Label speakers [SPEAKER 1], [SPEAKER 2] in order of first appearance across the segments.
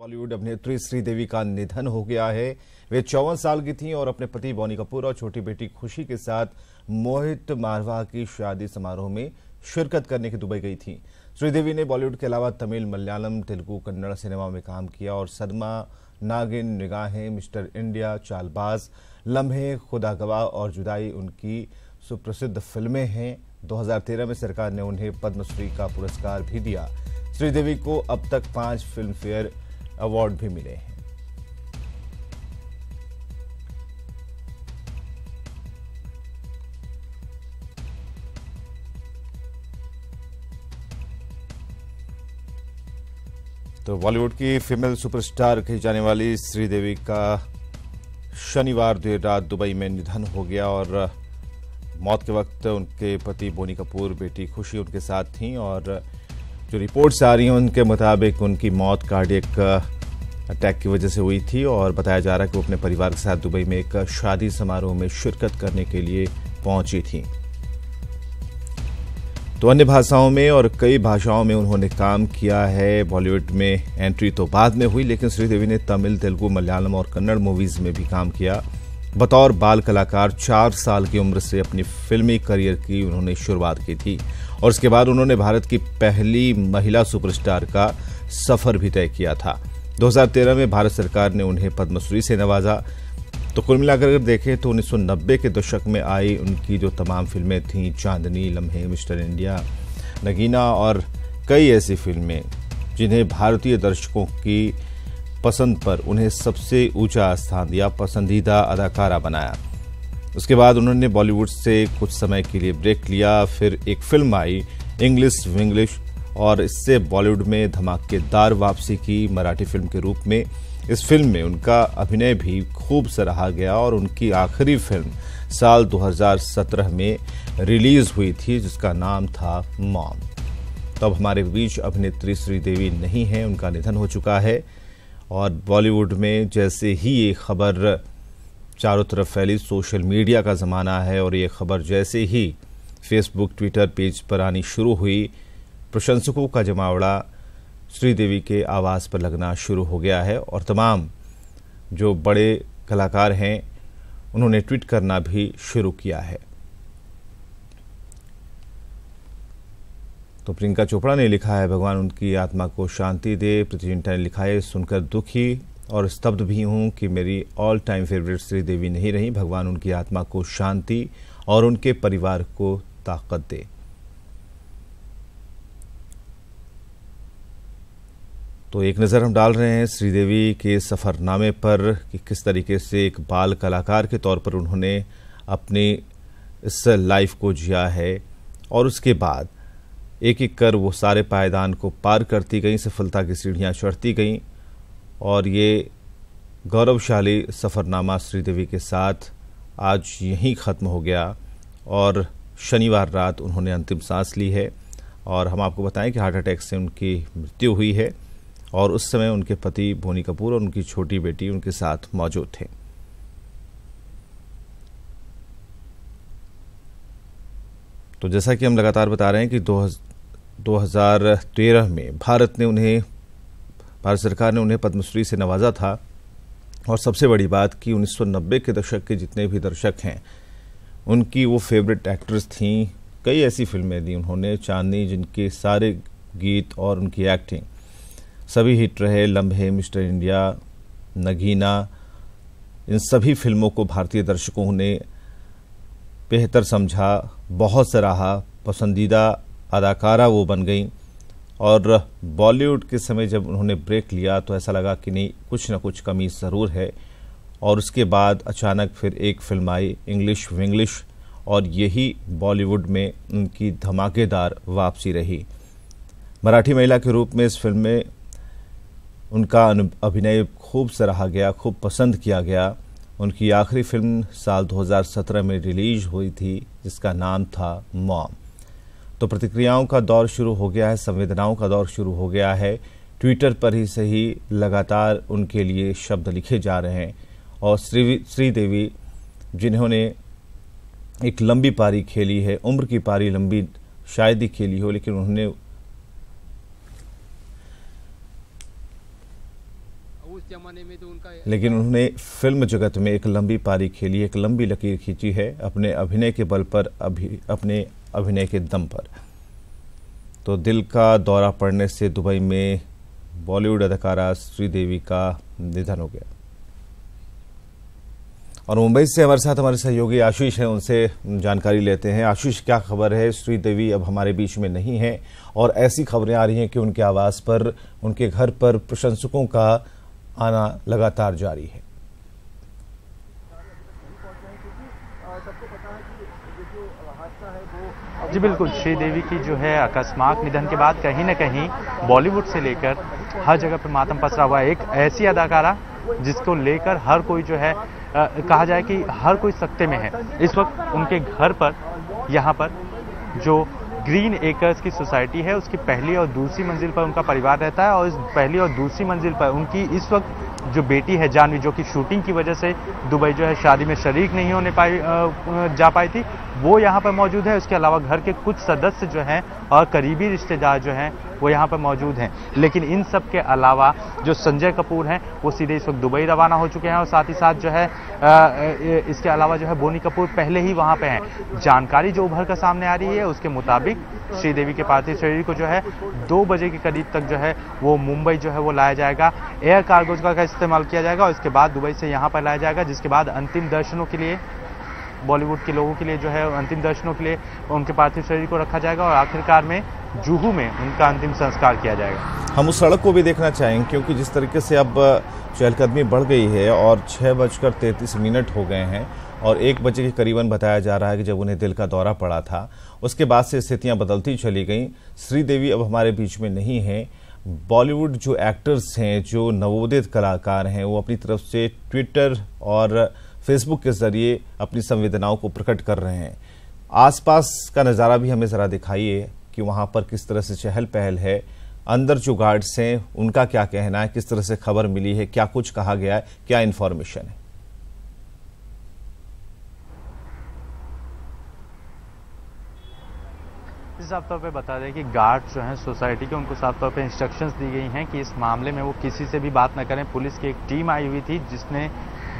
[SPEAKER 1] बॉलीवुड अभिनेत्री श्रीदेवी का निधन हो गया है। वे 54 साल की थीं और अपने पति बोनी कपूर और छोटी बेटी खुशी के साथ मोहित मारवाह की शादी समारोह में शिरकत करने के दुबई गई थीं। श्रीदेवी ने बॉलीवुड के अलावा तमिल, मलयालम, तेलुगु, कन्नड़ सिनेमा में काम किया और सदमा, नागिन, निगाहें, मिस्टर इंडिया, चालबाज, लम्हे, खुदा गवाह और जुदाई उनकी सुप्रसिद्ध फिल्में हैं। 2013 में सरकार ने उन्हें पद्मश्री का पुरस्कार भी दिया। श्रीदेवी को अब तक 5 फिल्म फेयर अवार्ड भी मिले हैं। तो बॉलीवुड की फीमेल सुपरस्टार कही जाने वाली श्रीदेवी का शनिवार देर रात दुबई में निधन हो गया और मौत के वक्त उनके पति बोनी कपूर, बेटी खुशी उनके साथ थीं और जो रिपोर्ट्स आ रही हैं उनके मुताबिक उनकी मौत कार्डियक अटैक की वजह से हुई थी और बताया जा रहा है कि वो अपने परिवार के साथ दुबई में एक शादी समारोह में शिरकत करने के लिए पहुंची थी। तो अन्य भाषाओं में और कई भाषाओं में उन्होंने काम किया है। बॉलीवुड में एंट्री तो बाद में हुई, लेकिन श्रीदेवी ने तमिल, तेलुगु, मलयालम और कन्नड़ मूवीज में भी काम किया। बतौर बाल कलाकार 4 साल की उम्र से अपनी फिल्मी करियर की उन्होंने शुरुआत की थी और उसके बाद उन्होंने भारत की पहली महिला सुपरस्टार का सफर भी तय किया था। 2013 में भारत सरकार ने उन्हें पद्मश्री से नवाजा। तो कुल मिलाकर अगर देखें तो 1990 के दशक में आई उनकी जो तमाम फिल्में थीं, चांदनी, लम्हे, मिस्टर इंडिया, नगीना और कई ऐसी फिल्में जिन्हें भारतीय दर्शकों की पसंद पर उन्हें सबसे ऊंचा स्थान दिया, पसंदीदा अदाकारा बनाया। उसके बाद उन्होंने बॉलीवुड से कुछ समय के लिए ब्रेक लिया। फिर एक फिल्म आई इंग्लिश विंग्लिश और इससे बॉलीवुड में धमाकेदार वापसी की मराठी फिल्म के रूप में। इस फिल्म में उनका अभिनय भी खूब सराहा गया और उनकी आखिरी फिल्म साल 2017 में रिलीज हुई थी जिसका नाम था मॉम। तो अब हमारे बीच अभिनेत्री श्रीदेवी नहीं है, उनका निधन हो चुका है और बॉलीवुड में जैसे ही ये खबर चारों तरफ फैली, सोशल मीडिया का ज़माना है और ये खबर जैसे ही फेसबुक, ट्विटर पेज पर आनी शुरू हुई, प्रशंसकों का जमावड़ा श्रीदेवी के आवाज़ पर लगना शुरू हो गया है और तमाम जो बड़े कलाकार हैं उन्होंने ट्वीट करना भी शुरू किया है। तो प्रियंका चोपड़ा ने लिखा है, भगवान उनकी आत्मा को शांति दे। प्रीति जिंटा ने लिखा है, सुनकर दुखी और स्तब्ध भी हूं कि मेरी ऑल टाइम फेवरेट श्रीदेवी नहीं रही। भगवान उनकी आत्मा को शांति और उनके परिवार को ताकत दे। तो एक नज़र हम डाल रहे हैं श्रीदेवी के सफ़रनामे पर कि किस तरीके से एक बाल कलाकार के तौर पर उन्होंने अपनी इस लाइफ को जिया है और उसके बाद एक एक कर वो सारे पायदान को पार करती गई, सफलता की सीढ़ियां चढ़ती गईं और ये गौरवशाली सफ़रनामा श्रीदेवी के साथ आज यहीं ख़त्म हो गया और शनिवार रात उन्होंने अंतिम सांस ली है। और हम आपको बताएं कि हार्ट अटैक से उनकी मृत्यु हुई है और उस समय उनके पति बोनी कपूर और उनकी छोटी बेटी उनके साथ मौजूद थे। तो जैसा कि हम लगातार बता रहे हैं कि 2013 में भारत सरकार ने उन्हें पद्मश्री से नवाजा था और सबसे बड़ी बात कि 1990 के दशक के जितने भी दर्शक हैं उनकी वो फेवरेट एक्ट्रेस थीं। कई ऐसी फिल्में दी उन्होंने, चांदनी जिनके सारे गीत और उनकी एक्टिंग सभी हिट रहे, लम्हे, मिस्टर इंडिया, नगीना, इन सभी फिल्मों को भारतीय दर्शकों ने बेहतर समझा, बहुत सराहा, पसंदीदा अदाकारा वो बन गई। और बॉलीवुड के समय जब उन्होंने ब्रेक लिया तो ऐसा लगा कि नहीं, कुछ ना कुछ कमी ज़रूर है और उसके बाद अचानक फिर एक फिल्म आई इंग्लिश विंग्लिश और यही बॉलीवुड में उनकी धमाकेदार वापसी रही। मराठी महिला के रूप में इस फिल्म में उनका अभिनय खूब सराहा गया, खूब पसंद किया गया। उनकी आखिरी फिल्म साल 2017 में रिलीज हुई थी जिसका नाम था मॉम। तो प्रतिक्रियाओं का दौर शुरू हो गया है, संवेदनाओं का दौर शुरू हो गया है। ट्विटर पर ही सही लगातार उनके लिए शब्द लिखे जा रहे हैं और श्रीदेवी जिन्होंने एक लंबी पारी खेली है, उम्र की पारी लंबी शायद ही खेली हो, लेकिन उन्होंने
[SPEAKER 2] उस जमाने में तो उनका,
[SPEAKER 1] लेकिन उन्होंने फिल्म जगत में एक लंबी पारी खेली, एक लंबी लकीर खींची है अपने अभिनय के बल पर, अपने अभिनय के दम पर। तो दिल का दौरा पड़ने से दुबई में बॉलीवुड अदाकारा श्रीदेवी का निधन हो गया। और मुंबई से हमारे साथ हमारे सहयोगी आशीष हैं, उनसे जानकारी लेते हैं। आशीष, क्या खबर है? श्रीदेवी अब हमारे बीच में नहीं है और ऐसी खबरें आ रही हैं कि उनके आवास पर, उनके घर पर प्रशंसकों का आना लगातार जारी है।
[SPEAKER 3] जी बिल्कुल, श्रीदेवी की जो है अकस्मात निधन के बाद कहीं न कहीं बॉलीवुड से लेकर हर जगह पर मातम पसरा हुआ है। एक ऐसी अदाकारा जिसको लेकर हर कोई जो है कहा जाए कि हर कोई सकते में है। इस वक्त उनके घर पर, यहाँ पर जो ग्रीन एकर्स की सोसाइटी है उसकी पहली और दूसरी मंजिल पर उनका परिवार रहता है और इस पहली और दूसरी मंजिल पर उनकी इस वक्त जो बेटी है जानवी, जो कि शूटिंग की वजह से दुबई जो है शादी में शरीक नहीं होने जा पाई थी, वो यहाँ पर मौजूद है। उसके अलावा घर के कुछ सदस्य जो हैं और करीबी रिश्तेदार जो हैं वो यहाँ पर मौजूद हैं। लेकिन इन सब के अलावा जो संजय कपूर हैं वो सीधे इस वक्त दुबई रवाना हो चुके हैं और साथ ही साथ जो है इसके अलावा जो है बोनी कपूर पहले ही वहाँ पे हैं। जानकारी जो उभर कर सामने आ रही है उसके मुताबिक श्रीदेवी के पार्थिव शरीर को जो है 2 बजे के करीब तक जो है वो मुंबई जो है वो लाया जाएगा। एयर कार्गोज का इस्तेमाल किया जाएगा और इसके बाद दुबई से यहाँ पर लाया जाएगा, जिसके बाद अंतिम दर्शनों के लिए, बॉलीवुड के लोगों के लिए जो है अंतिम दर्शनों के लिए उनके पार्थिव शरीर को रखा जाएगा और आखिरकार में जुहू में उनका अंतिम संस्कार किया जाएगा।
[SPEAKER 1] हम उस सड़क को भी देखना चाहेंगे क्योंकि जिस तरीके से अब चहलकदमी बढ़ गई है और 6:33 हो गए हैं और 1 बजे के करीबन बताया जा रहा है कि जब उन्हें दिल का दौरा पड़ा था, उसके बाद से स्थितियां बदलती चली गईं। श्रीदेवी अब हमारे बीच में नहीं है। बॉलीवुड जो एक्टर्स हैं, जो नवोदित कलाकार हैं, वो अपनी तरफ से ट्विटर और फेसबुक के जरिए अपनी संवेदनाओं को प्रकट कर रहे हैं। आसपास का नज़ारा भी हमें ज़रा दिखाइए कि वहाँ पर किस तरह से चहल पहल है, अंदर जो गार्ड्स हैं उनका क्या कहना है, किस तरह से खबर मिली है, क्या कुछ कहा गया है, क्या इन्फॉर्मेशन है।
[SPEAKER 3] साफ तौर पे बता दें कि गार्ड जो हैं सोसाइटी के, उनको साफ तौर पे इंस्ट्रक्शंस दी गई हैं कि इस मामले में वो किसी से भी बात न करें। पुलिस की एक टीम आई हुई थी जिसने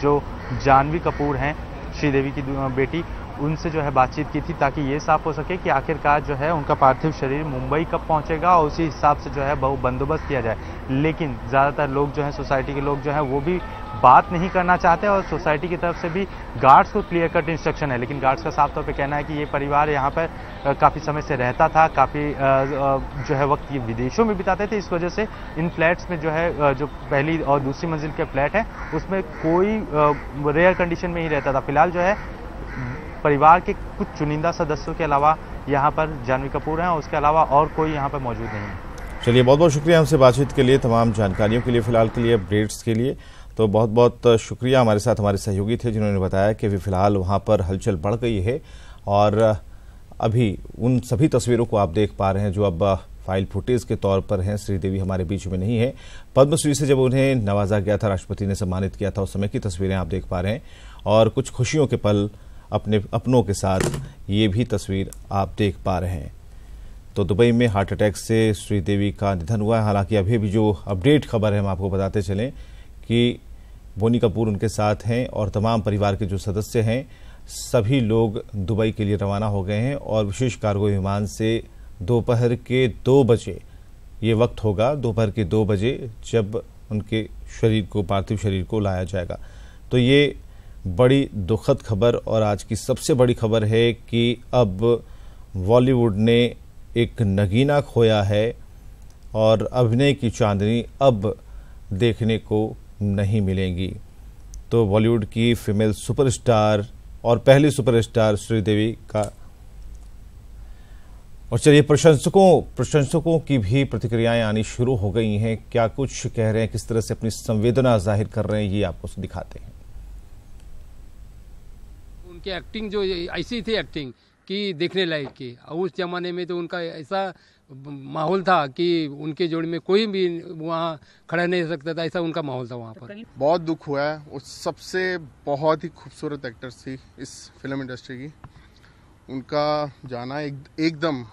[SPEAKER 3] जो जानवी कपूर हैं, श्रीदेवी की बेटी, उनसे जो है बातचीत की थी ताकि ये साफ हो सके कि आखिरकार जो है उनका पार्थिव शरीर मुंबई कब पहुंचेगा और उसी हिसाब से जो है बंदोबस्त किया जाए। लेकिन ज़्यादातर लोग जो हैं, सोसाइटी के लोग जो हैं, वो भी बात नहीं करना चाहते और सोसाइटी की तरफ से भी गार्ड्स को क्लियर कट इंस्ट्रक्शन है। लेकिन गार्ड्स का साफ तौर पे कहना है कि ये परिवार यहाँ पर काफ़ी समय से रहता था, काफ़ी जो है वक्त ये विदेशों में बिताते थे। इस वजह से इन फ्लैट्स में जो है जो पहली और दूसरी मंजिल के फ्लैट हैं उसमें कोई रेयर कंडीशन में ही रहता था। फिलहाल जो है परिवार के कुछ चुनिंदा सदस्यों के अलावा यहाँ पर जानवी कपूर हैं और उसके अलावा और कोई यहाँ पर मौजूद नहीं है।
[SPEAKER 1] चलिए, बहुत बहुत शुक्रिया हमसे बातचीत के लिए, तमाम जानकारियों के लिए, फिलहाल के लिए अपडेट्स के लिए। तो बहुत बहुत शुक्रिया। हमारे साथ हमारे सहयोगी थे जिन्होंने बताया कि अभी फिलहाल वहाँ पर हलचल बढ़ गई है और अभी उन सभी तस्वीरों को आप देख पा रहे हैं जो अब फाइल फुटेज के तौर पर हैं। श्रीदेवी हमारे बीच में नहीं है। पद्मश्री से जब उन्हें नवाजा गया था, राष्ट्रपति ने सम्मानित किया था, उस समय की तस्वीरें आप देख पा रहे हैं और कुछ खुशियों के पल अपने अपनों के साथ ये भी तस्वीर आप देख पा रहे हैं। तो दुबई में हार्ट अटैक से श्रीदेवी का निधन हुआ है। हालांकि अभी भी जो अपडेट खबर है हम आपको बताते चलें कि बोनी कपूर उनके साथ हैं और तमाम परिवार के जो सदस्य हैं सभी लोग दुबई के लिए रवाना हो गए हैं और विशेष कार्गो विमान से दोपहर के 2 बजे ये वक्त होगा, दोपहर के 2 बजे जब उनके शरीर को, पार्थिव शरीर को लाया जाएगा। तो ये बड़ी दुखद खबर और आज की सबसे बड़ी खबर है कि अब बॉलीवुड ने एक नगीना खोया है और अभिनय की चांदनी अब देखने को नहीं मिलेंगी। तो बॉलीवुड की फीमेल सुपरस्टार और पहली सुपरस्टार श्रीदेवी का, और चलिए प्रशंसकों की भी प्रतिक्रियाएं आनी शुरू हो गई हैं। क्या कुछ कह रहे हैं, किस तरह से अपनी संवेदना जाहिर कर रहे हैं, ये आपको दिखाते हैं।
[SPEAKER 2] उनकी एक्टिंग जो ऐसी थी एक्टिंग कि देखने लायक की। उस जमाने में तो उनका ऐसा माहौल था कि उनके जोड़ में कोई भी वहाँ खड़ा नहीं सकता था, ऐसा उनका माहौल था वहाँ पर।
[SPEAKER 4] बहुत दुख हुआ है। उस सबसे बहुत ही खूबसूरत एक्टर्स थी इस फिल्म इंडस्ट्री की। उनका जाना एकदम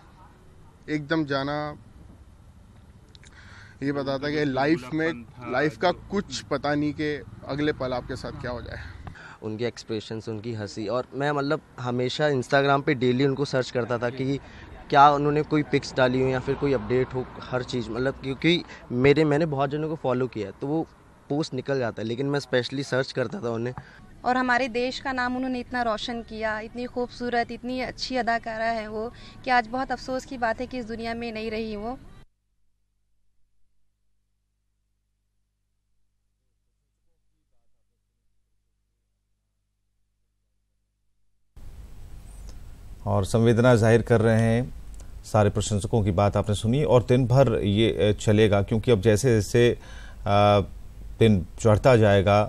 [SPEAKER 4] जाना ये बताता है कि लाइफ का कुछ पता नहीं कि अगले पल आपके साथ क्या हो जाए।
[SPEAKER 5] उनके एक्सप्रेशंस, उनकी हंसी, और मैं मतलब हमेशा इंस्टाग्राम पे डेली उनको सर्च करता था कि क्या उन्होंने कोई पिक्स डाली हो या फिर कोई अपडेट हो, हर चीज़ मतलब, क्योंकि मैंने बहुत जनों को फॉलो किया तो वो पोस्ट निकल जाता है, लेकिन मैं स्पेशली सर्च करता था उन्हें।
[SPEAKER 6] और हमारे देश का नाम उन्होंने इतना रोशन किया, इतनी खूबसूरत, इतनी अच्छी अदाकारा है वो, कि आज बहुत अफसोस की बात है कि इस दुनिया में नहीं रही वो।
[SPEAKER 1] और संवेदना जाहिर कर रहे हैं। सारे प्रशंसकों की बात आपने सुनी और दिन भर ये चलेगा, क्योंकि अब जैसे जैसे दिन चढ़ता जाएगा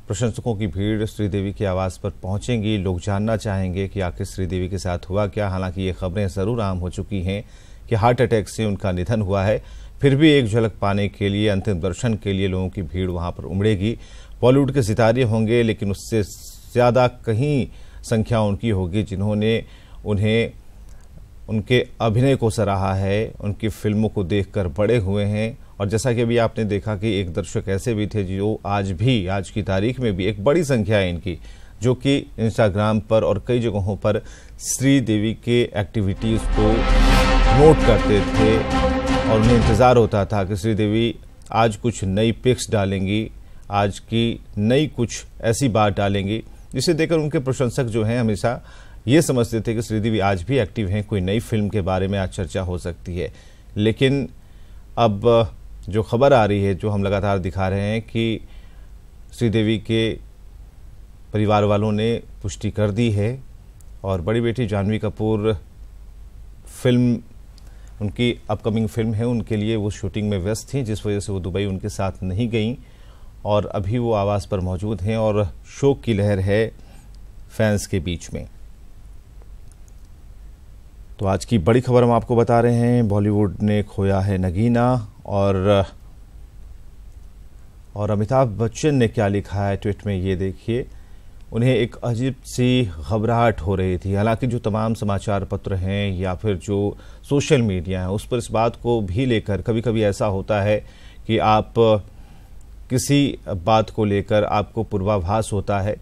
[SPEAKER 1] प्रशंसकों की भीड़ श्रीदेवी के आवास पर पहुंचेंगी। लोग जानना चाहेंगे कि आखिर श्रीदेवी के साथ हुआ क्या। हालांकि ये खबरें ज़रूर आम हो चुकी हैं कि हार्ट अटैक से उनका निधन हुआ है, फिर भी एक झलक पाने के लिए, अंतिम दर्शन के लिए लोगों की भीड़ वहां पर उमड़ेगी। बॉलीवुड के सितारे होंगे, लेकिन उससे ज़्यादा कहीं संख्या उनकी होगी जिन्होंने उन्हें, उनके अभिनय को सराहा है, उनकी फिल्मों को देखकर बड़े हुए हैं। और जैसा कि अभी आपने देखा कि एक दर्शक ऐसे भी थे जो आज की तारीख में भी एक बड़ी संख्या है इनकी, जो कि इंस्टाग्राम पर और कई जगहों पर श्रीदेवी के एक्टिविटीज़ को नोट करते थे और उन्हें इंतज़ार होता था कि श्रीदेवी आज कुछ नई पिक्स डालेंगी, आज की नई कुछ ऐसी बात डालेंगी, जिसे देखकर उनके प्रशंसक जो हैं हमेशा ये समझते थे कि श्रीदेवी आज भी एक्टिव हैं, कोई नई फिल्म के बारे में आज चर्चा हो सकती है। लेकिन अब जो खबर आ रही है, जो हम लगातार दिखा रहे हैं कि श्रीदेवी के परिवार वालों ने पुष्टि कर दी है और बड़ी बेटी जाह्नवी कपूर फिल्म, उनकी अपकमिंग फिल्म है, उनके लिए वो शूटिंग में व्यस्त थी, जिस वजह से वो दुबई उनके साथ नहीं गईं और अभी वो आवास पर मौजूद हैं और शोक की लहर है फैंस के बीच में। तो आज की बड़ी खबर हम आपको बता रहे हैं, बॉलीवुड ने खोया है नगीना। और अमिताभ बच्चन ने क्या लिखा है ट्वीट में, ये देखिए। उन्हें एक अजीब सी घबराहट हो रही थी। हालांकि जो तमाम समाचार पत्र हैं या फिर जो सोशल मीडिया है, उस पर इस बात को भी लेकर कभी कभी ऐसा होता है कि आप किसी बात को लेकर आपको पूर्वाभास होता है,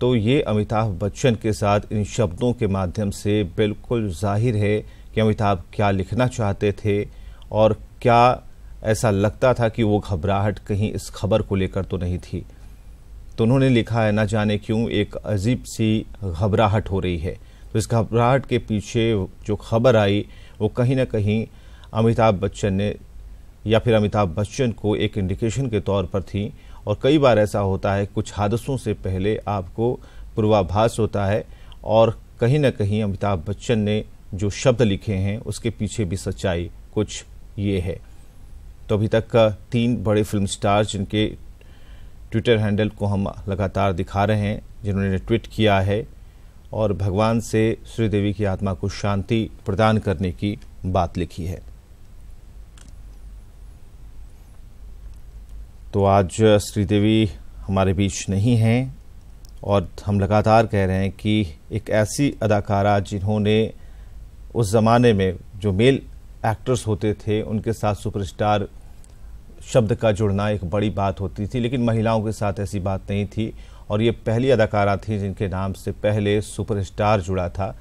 [SPEAKER 1] तो ये अमिताभ बच्चन के साथ इन शब्दों के माध्यम से बिल्कुल जाहिर है कि अमिताभ क्या लिखना चाहते थे और क्या ऐसा लगता था कि वो घबराहट कहीं इस खबर को लेकर तो नहीं थी। तो उन्होंने लिखा है, ना जाने क्यों एक अजीब सी घबराहट हो रही है। तो इस घबराहट के पीछे जो खबर आई वो कहीं ना कहीं अमिताभ बच्चन ने या फिर अमिताभ बच्चन को एक इंडिकेशन के तौर पर थी। और कई बार ऐसा होता है, कुछ हादसों से पहले आपको पूर्वाभास होता है और कहीं ना कहीं अमिताभ बच्चन ने जो शब्द लिखे हैं उसके पीछे भी सच्चाई कुछ ये है। तो अभी तक 3 बड़े फिल्म स्टार जिनके ट्विटर हैंडल को हम लगातार दिखा रहे हैं, जिन्होंने ट्वीट किया है और भगवान से श्रीदेवी की आत्मा को शांति प्रदान करने की बात लिखी है। तो आज श्रीदेवी हमारे बीच नहीं हैं और हम लगातार कह रहे हैं कि एक ऐसी अदाकारा जिन्होंने उस ज़माने में जो मेल एक्टर्स होते थे उनके साथ सुपरस्टार शब्द का जुड़ना एक बड़ी बात होती थी, लेकिन महिलाओं के साथ ऐसी बात नहीं थी और ये पहली अदाकारा थी जिनके नाम से पहले सुपरस्टार जुड़ा था।